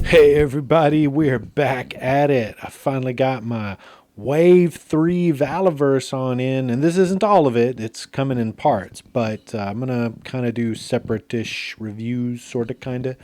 Hey everybody, we're back at it. I finally got my Wave 3 Valiverse on in, and this isn't all of it, it's coming in parts, but I'm going to kind of do separate-ish reviews, sort of, kind of.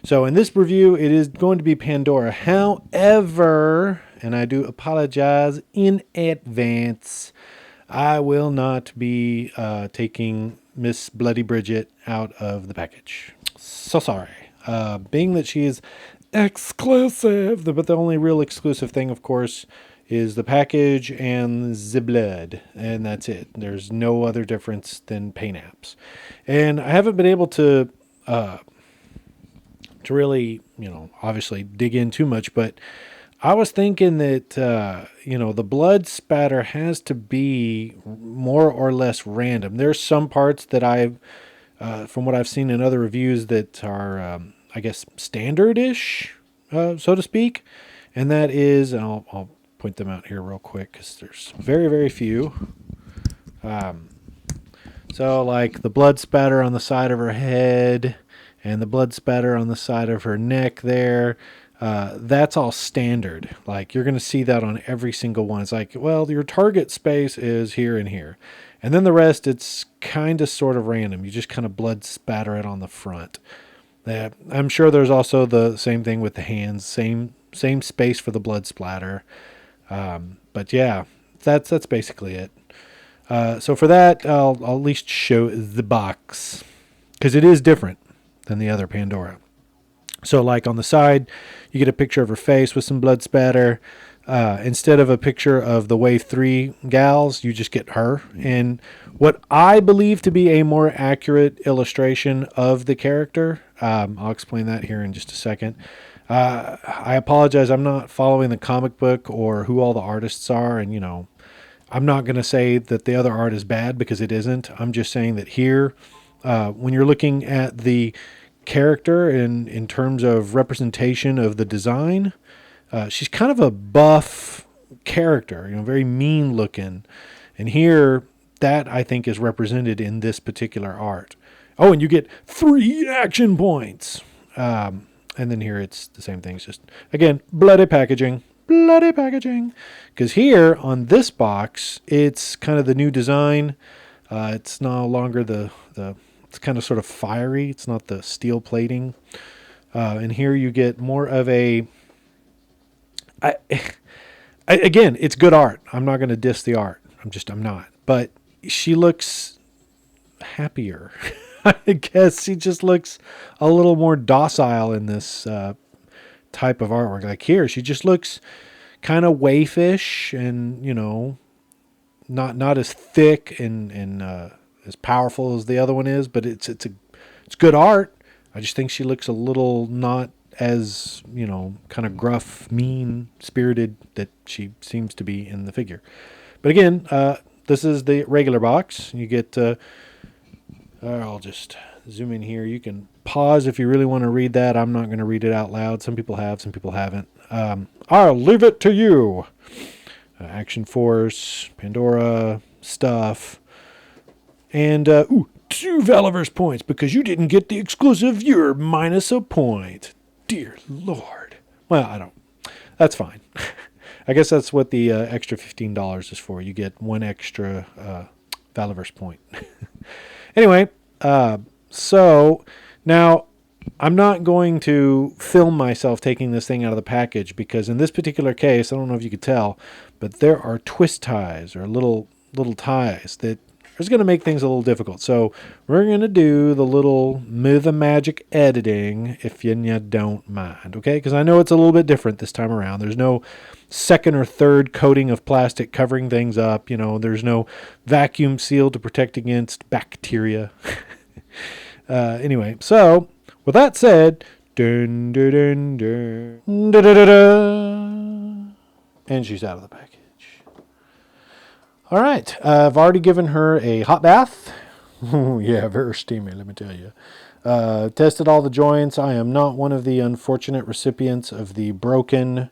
So in this review, it is going to be Pandora. However, and I do apologize in advance, I will not be taking Miss Bloody Bridget out of the package. So sorry. Being that she is exclusive, but the only real exclusive thing, of course, is the package and the blood, and that's it. There's no other difference than paint apps, and I haven't been able to really, obviously dig in too much, but I was thinking that the blood spatter has to be more or less random. There's some parts that I've from what I've seen in other reviews that are, I guess, standard-ish, so to speak. And that is, and I'll point them out here real quick because there's very, very few. So like the blood spatter on the side of her head and the blood spatter on the side of her neck there, that's all standard. Like you're going to see that on every single one. It's like, well, your target space is here and here. And then the rest, it's kind of sort of random. You just kind of blood spatter it on the front. I'm sure there's also the same thing with the hands, same space for the blood splatter. But yeah, that's basically it. So for that, I'll at least show the box because it is different than the other Pandora. So like on the side, you get a picture of her face with some blood spatter. Instead of a picture of the Wave 3 gals, you just get her. And what I believe to be a more accurate illustration of the character, I'll explain that here in just a second. I apologize, I'm not following the comic book or who all the artists are. And, I'm not going to say that the other art is bad because it isn't. I'm just saying that here, when you're looking at the character in terms of representation of the design, she's kind of a buff character, very mean looking. And here, that I think is represented in this particular art. Oh, and you get 3 action points. And then here it's the same thing. It's just, again, bloody packaging. Bloody packaging. Because here on this box, it's kind of the new design. It's no longer it's kind of sort of fiery. It's not the steel plating. And here you get more of a... again, it's good art. I'm not going to diss the art. I'm not. But she looks happier. I guess she just looks a little more docile in this type of artwork. Like here, she just looks kind of waifish and, not as thick and as powerful as the other one is, but it's good art. I just think she looks a little not as, kind of gruff, mean spirited that she seems to be in the figure. But again, this is the regular box. You get, I'll just zoom in here. You can pause if you really want to read that. I'm not going to read it out loud. Some people have, some people haven't. I'll leave it to you. Action Force, Pandora, stuff. And, 2 Valiverse points because you didn't get the exclusive. You're minus a point. Dear Lord. Well, I don't. That's fine. I guess that's what the extra $15 is for. You get 1 extra Valiverse point. Anyway, so now I'm not going to film myself taking this thing out of the package because in this particular case, I don't know if you could tell, but there are twist ties or little ties that is going to make things a little difficult. So we're going to do the magic editing if you don't mind, okay? Because I know it's a little bit different this time around. There's no second or third coating of plastic covering things up. There's no vacuum seal to protect against bacteria. Anyway, so with that said, dun, dun, dun, dun, da, da, da, da, and she's out of the package. All right, I've already given her a hot bath. Yeah, very steamy, let me tell you. Tested all the joints. I am not one of the unfortunate recipients of the broken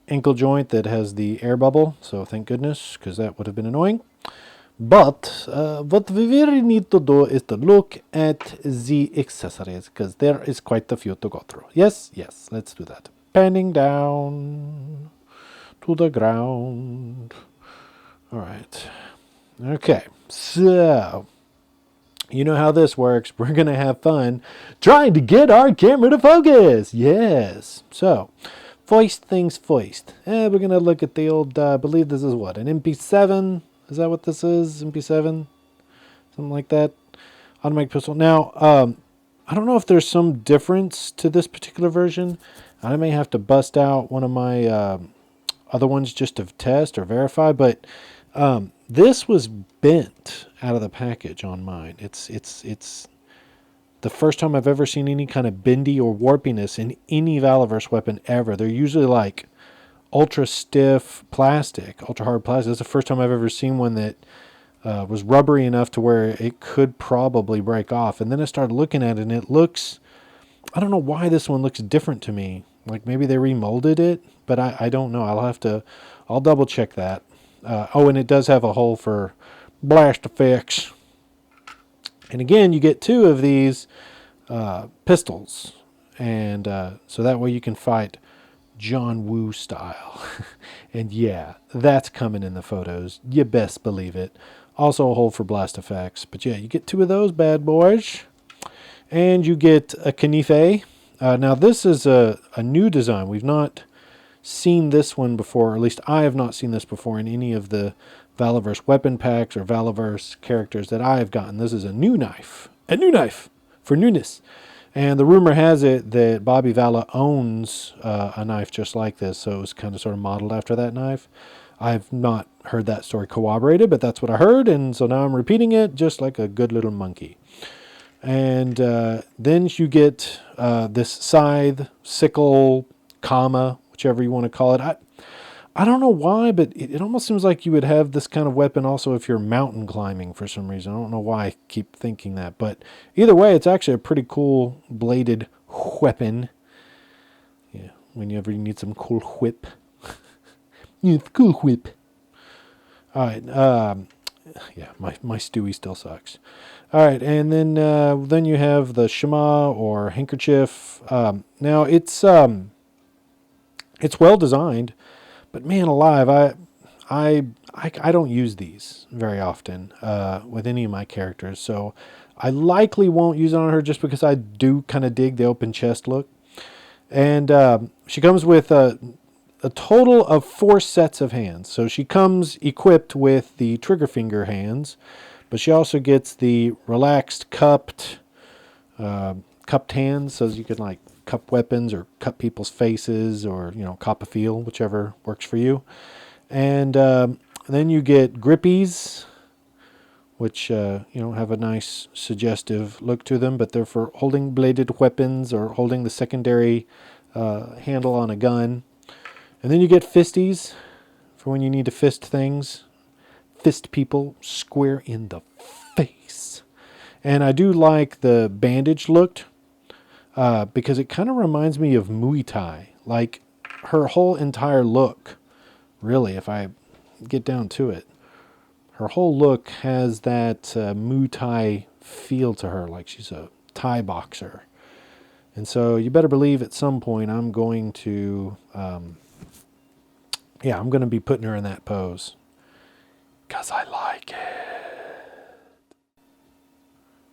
ankle joint that has the air bubble, so thank goodness, because that would have been annoying. But what we really need to do is to look at the accessories, because there is quite a few to go through. Yes, yes, let's do that. Panning down to the ground. All right. Okay, so you know how this works. We're going to have fun trying to get our camera to focus. Yes. So, first things first. We're going to look at the old, I believe this is what, an MP7? Is that what this is? MP7? Something like that. Automatic pistol. Now, I don't know if there's some difference to this particular version. I may have to bust out one of my other ones just to test or verify, but this was bent out of the package on mine. It's the first time I've ever seen any kind of bendy or warpiness in any Valaverse weapon ever. They're usually like ultra stiff plastic, ultra hard plastic. It's the first time I've ever seen one that was rubbery enough to where it could probably break off. And then I started looking at it, and it looks, I don't know why this one looks different to me. Like maybe they remolded it, but I don't know. I'll double check that. Oh, and it does have a hole for blast effects. And again, you get 2 of these pistols. And so that way you can fight John Woo style. And yeah, that's coming in the photos. You best believe it. Also a hole for blast effects. But yeah, you get 2 of those bad boys. And you get a Kanife. Now this is a new design. We've not seen this one before, or at least I have not seen this before in any of the Valaverse weapon packs or Valaverse characters that I have gotten. This is a new knife for newness. And the rumor has it that Bobby Vala owns a knife just like this, so it was kind of sort of modeled after that knife. I've not heard that story corroborated, but that's what I heard, and so now I'm repeating it just like a good little monkey. And then you get this scythe, sickle, comma, whichever you want to call it. I don't know why, but it almost seems like you would have this kind of weapon also if you're mountain climbing for some reason. I don't know why I keep thinking that. But either way, it's actually a pretty cool bladed weapon. Yeah, whenever you need some cool whip. It's cool whip. All right. Yeah, my Stewie still sucks. All right, and then you have the shema or handkerchief. Now it's well designed, but man alive, I don't use these very often with any of my characters, so I likely won't use it on her just because I do kind of dig the open chest look. And she comes with a total of 4 sets of hands. So she comes equipped with the trigger finger hands, but she also gets the relaxed cupped hands, so you can like cup weapons or cut people's faces, or cop a feel, whichever works for you. And then you get grippies, which have a nice suggestive look to them, but they're for holding bladed weapons or holding the secondary handle on a gun. And then you get fisties for when you need to fist things, fist people square in the face. And I do like the bandage looked because it kind of reminds me of Muay Thai. Like her whole entire look, really, if I get down to it, her whole look has that Muay Thai feel to her, like she's a Thai boxer. And so you better believe at some point I'm going to, I'm going to be putting her in that pose. Because I like it.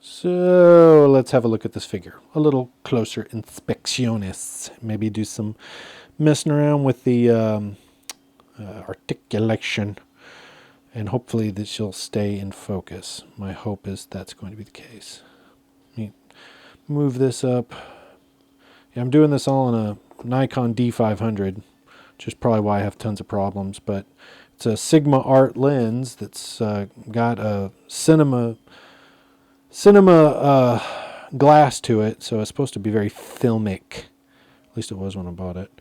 So let's have a look at this figure. A little closer inspecciones. Maybe do some messing around with the articulation. And hopefully that she'll stay in focus. My hope is that's going to be the case. Let me move this up. Yeah, I'm doing this all on a Nikon D500, which is probably why I have tons of problems. But it's a Sigma Art lens that's got a cinema glass to it, so it's supposed to be very filmic. At least it was when I bought it.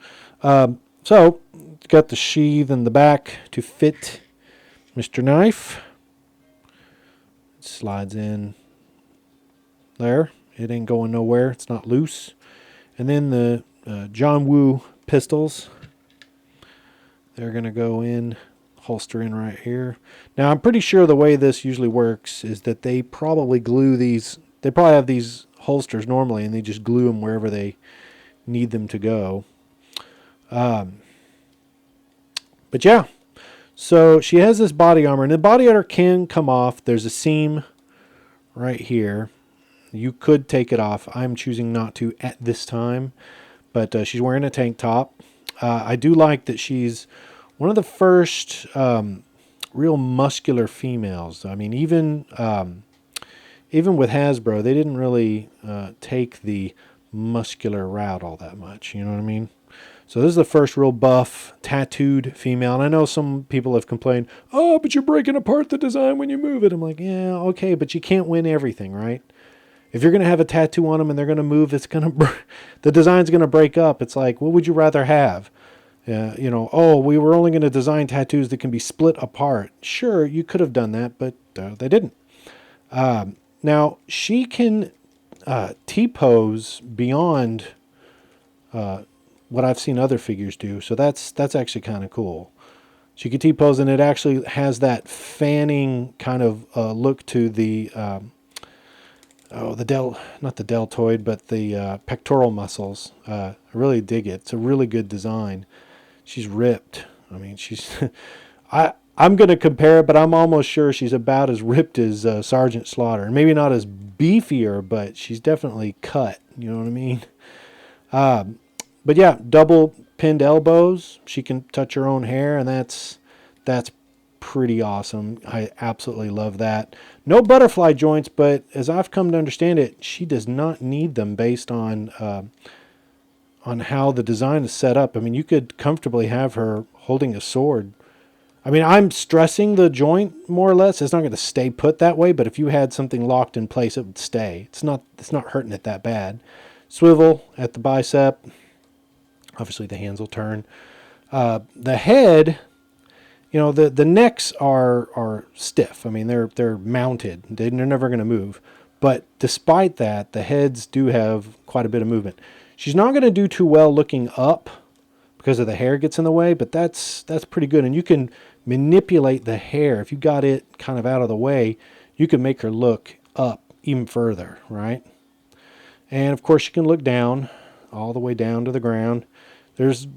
So it's got the sheath in the back to fit Mr. Knife. It slides in there. It ain't going nowhere. It's not loose. And then the John Woo pistols. They're going to go in holster in right here. Now I'm pretty sure the way this usually works is that they probably glue these. They probably have these holsters normally, and they just glue them wherever they need them to go. But yeah, so she has this body armor, and the body armor can come off. There's a seam right here. You could take it off. I'm choosing not to at this time, but she's wearing a tank top. I do like that she's one of the first real muscular females. I mean, even with Hasbro, they didn't really take the muscular route all that much. You know what I mean? So this is the first real buff, tattooed female. And I know some people have complained, oh, but you're breaking apart the design when you move it. I'm like, yeah, okay, but you can't win everything, right? If you're going to have a tattoo on them and they're going to move, it's going to the design's going to break up. It's like, what would you rather have? Oh, we were only going to design tattoos that can be split apart. Sure, you could have done that, but they didn't. Now, she can T-pose beyond what I've seen other figures do, so that's actually kind of cool. She can T-pose, and it actually has that fanning kind of look to the not the deltoid, but the pectoral muscles. I really dig it. It's a really good design. She's ripped. I mean, she's I'm going to compare it, but I'm almost sure she's about as ripped as Sergeant Slaughter. Maybe not as beefier, but she's definitely cut. You know what I mean? But yeah, double pinned elbows. She can touch her own hair, and that's pretty awesome. I absolutely love that. No butterfly joints, but as I've come to understand it, she does not need them based on how the design is set up. I mean, you could comfortably have her holding a sword. I mean, I'm stressing the joint more or less. It's not going to stay put that way, but if you had something locked in place, it would stay. It's not hurting it that bad. Swivel at the bicep. Obviously, the hands will turn. The head, the necks are stiff. I mean, they're mounted. They're never going to move. But despite that, the heads do have quite a bit of movement. She's not going to do too well looking up because of the hair gets in the way, but that's pretty good. And you can manipulate the hair. If you got it kind of out of the way, you can make her look up even further, right? And of course, you can look down, all the way down to the ground. There's,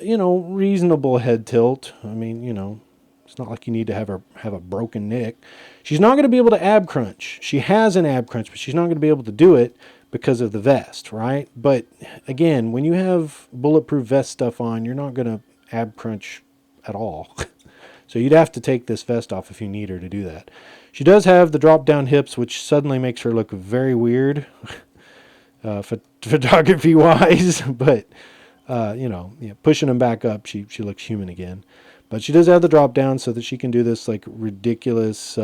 reasonable head tilt. I mean, it's not like you need to have a broken neck. She's not going to be able to ab crunch. She has an ab crunch, but she's not going to be able to do it because of the vest, right? But again, when you have bulletproof vest stuff on, you're not going to ab crunch at all. So you'd have to take this vest off if you need her to do that. She does have the drop down hips, which suddenly makes her look very weird, photography wise, but pushing them back up, she looks human again. But she does have the drop down so that she can do this like ridiculous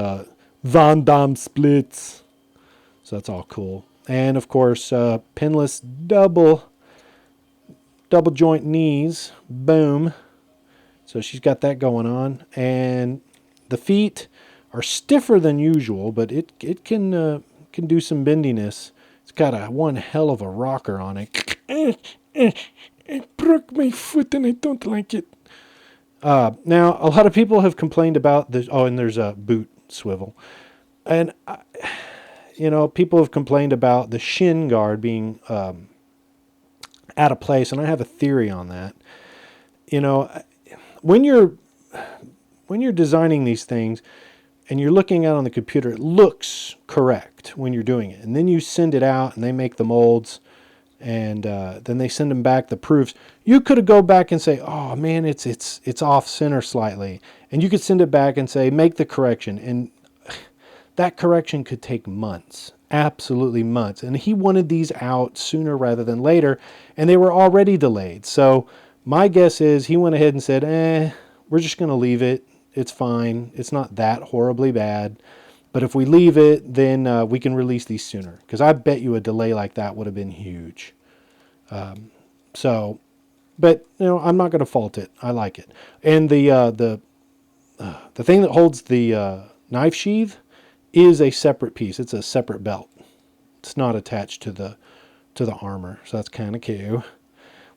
Van Damme splits. So that's all cool. And of course, pinless double joint knees. Boom. So she's got that going on. And the feet are stiffer than usual, but it can do some bendiness. It's got one hell of a rocker on it. It broke my foot and I don't like it. Now, a lot of people have complained about this. Oh, and there's a boot swivel. And, people have complained about the shin guard being out of place. And I have a theory on that. When you're designing these things and you're looking at it on the computer, it looks correct when you're doing it. And then you send it out and they make the molds. And then they send them back the proofs. You could go back and say, "Oh man, it's off center slightly," and you could send it back and say, "Make the correction." And that correction could take months, absolutely months. And he wanted these out sooner rather than later, and they were already delayed. So my guess is he went ahead and said, we're just going to leave it. It's fine. It's not that horribly bad." But if we leave it, then we can release these sooner. Because I bet you a delay like that would have been huge. But I'm not going to fault it. I like it. And the thing that holds the knife sheath is a separate piece. It's a separate belt. It's not attached to the armor. So that's kind of cool.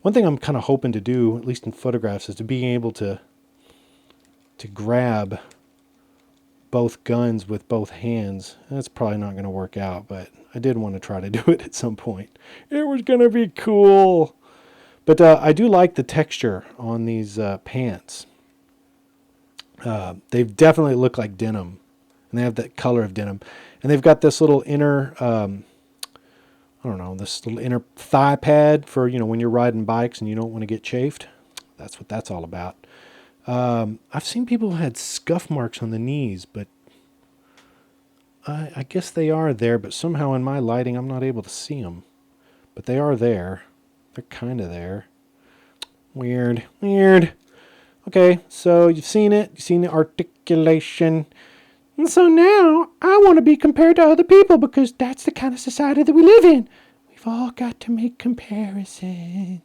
One thing I'm kind of hoping to do, at least in photographs, is to be able to to grab both guns with both hands. That's probably not going to work out, but I did want to try to do it at some point. It was going to be cool. But I do like the texture on these pants. They definitely look like denim, and they have that color of denim. And they've got this little inner, I don't know, this little inner thigh pad for, when you're riding bikes and you don't want to get chafed. That's what that's all about. I've seen people who had scuff marks on the knees, but I guess they are there, but somehow in my lighting I'm not able to see them. But they are there. They're kind of there. Weird. Okay, so you've seen it. You've seen the articulation. And so now I want to be compared to other people because that's the kind of society that we live in. We've all got to make comparisons.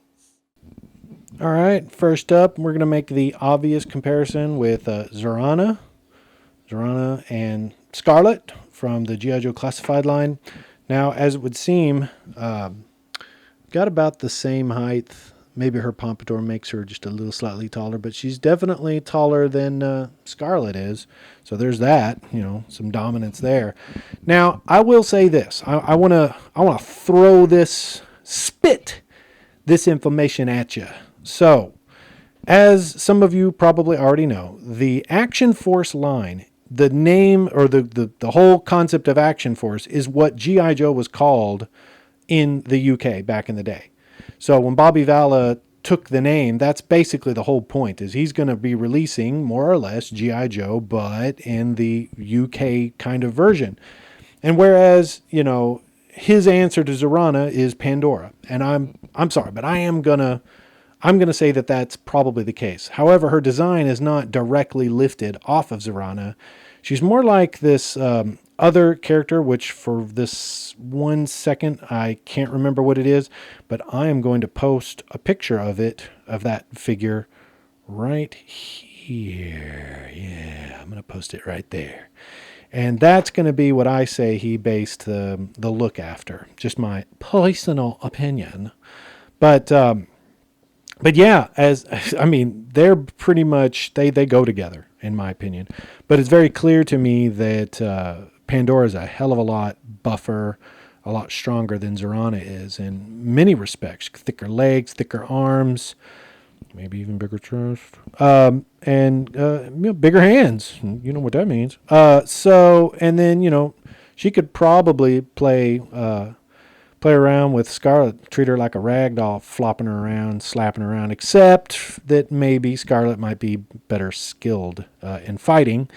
All right, first up, we're going to make the obvious comparison with Zorana and Scarlet from the G.I. Joe Classified line. Now, as it would seem, got about the same height. Maybe her pompadour makes her just a little slightly taller, but she's definitely taller than Scarlet is. So there's that, some dominance there. Now, I will say this. I want to throw spit this information at you. So, as some of you probably already know, the Action Force line, the name or the whole concept of Action Force is what G.I. Joe was called in the UK back in the day. So when Bobby Valla took the name, that's basically the whole point, is he's going to be releasing more or less G.I. Joe, but in the UK kind of version. And whereas, his answer to Zorana is Pandora. And I'm sorry, but I'm going to say that that's probably the case. However, her design is not directly lifted off of Zorana. She's more like this other character, which for this 1 second, I can't remember what it is, but I am going to post a picture of that figure right here. Yeah, I'm going to post it right there. And that's going to be what I say he based the look after. Just my personal opinion. But yeah, they're pretty much, they go together, in my opinion. But it's very clear to me that Pandora is a hell of a lot buffer, a lot stronger than Zorana is in many respects. Thicker legs, thicker arms, maybe even bigger chest, and bigger hands. You know what that means. And then, she could probably play around with Scarlet, treat her like a rag doll, flopping her around, slapping her around, except that maybe Scarlet might be better skilled in fighting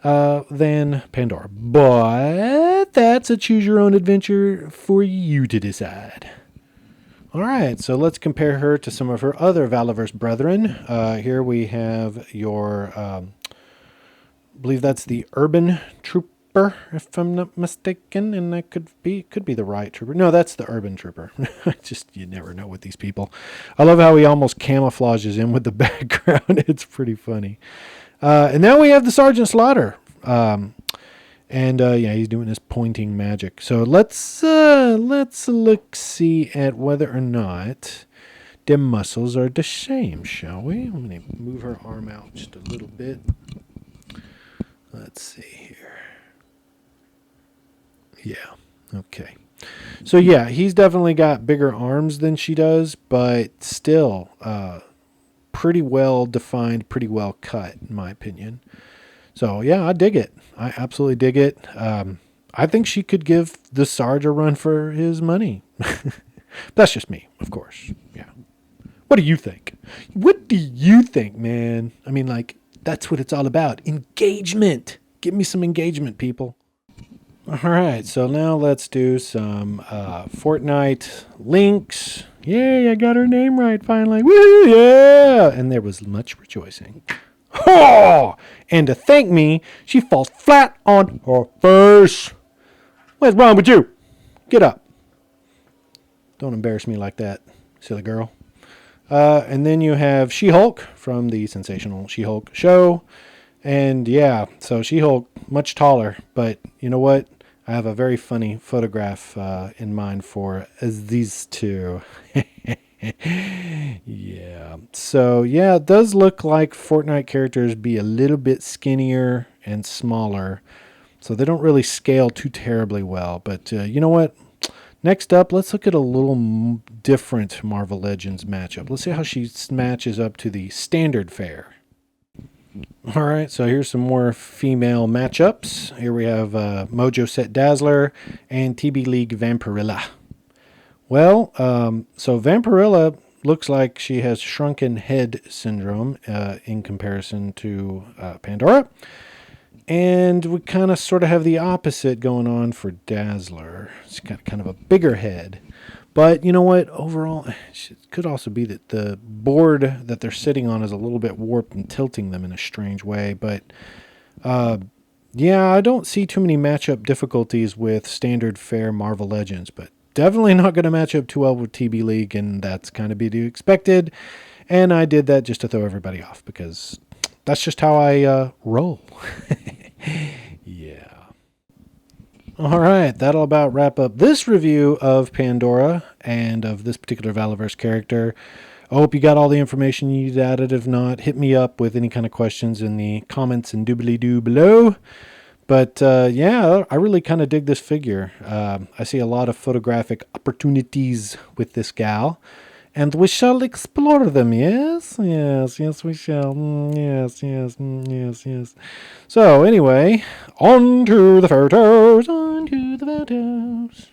than Pandora. But that's a choose your own adventure for you to decide. All right, so let's compare her to some of her other Valaverse brethren. Here we have your, I believe that's the Urban Trooper, if I'm not mistaken, and that could be the right trooper. No, that's the Urban Trooper. You never know with these people. I love how he almost camouflages in with the background. It's pretty funny. And now we have the Sergeant Slaughter. He's doing his pointing magic. So let's see at whether or not the muscles are the same, shall we? I'm going to move her arm out just a little bit. Let's see here. Yeah. Okay. So yeah, he's definitely got bigger arms than she does, but still pretty well defined, pretty well cut, in my opinion. So yeah, I dig it. I absolutely dig it. I think she could give the Sarge a run for his money. That's just me, of course. Yeah. What do you think? What do you think, man? That's what it's all about. Engagement. Give me some engagement, people. All right, so now let's do some Fortnite links. Yay, I got her name right finally. Woo, yeah! And there was much rejoicing. Oh! And to thank me, she falls flat on her face. What's wrong with you? Get up. Don't embarrass me like that, silly girl. And then you have She-Hulk from the sensational She-Hulk show. And yeah, so She-Hulk, much taller. But you know what? I have a very funny photograph in mind for these two. Yeah. So, yeah, it does look like Fortnite characters be a little bit skinnier and smaller. So they don't really scale too terribly well. But you know what? Next up, let's look at a little different Marvel Legends matchup. Let's see how she matches up to the standard fare. All right, so here's some more female matchups. Here we have Mojo Set Dazzler and TB League Vampirilla. Well, so Vampirilla looks like she has shrunken head syndrome in comparison to Pandora. And we kind of sort of have the opposite going on for Dazzler. She's got kind of a bigger head. But you know what? Overall, it could also be that the board that they're sitting on is a little bit warped and tilting them in a strange way. But yeah, I don't see too many matchup difficulties with standard fare Marvel Legends. But definitely not going to match up too well with TB League, and that's kind of be expected. And I did that just to throw everybody off because that's just how I roll. Yeah. All right, that'll about wrap up this review of Pandora and of this particular Valaverse character. I hope you got all the information you need added. If not, hit me up with any kind of questions in the comments and doobly-doo below. But yeah, I really kind of dig this figure. I see a lot of photographic opportunities with this gal. And we shall explore them, yes? Yes, yes, we shall. Yes, yes, yes, yes. So, anyway, on to the photos, on to the photos.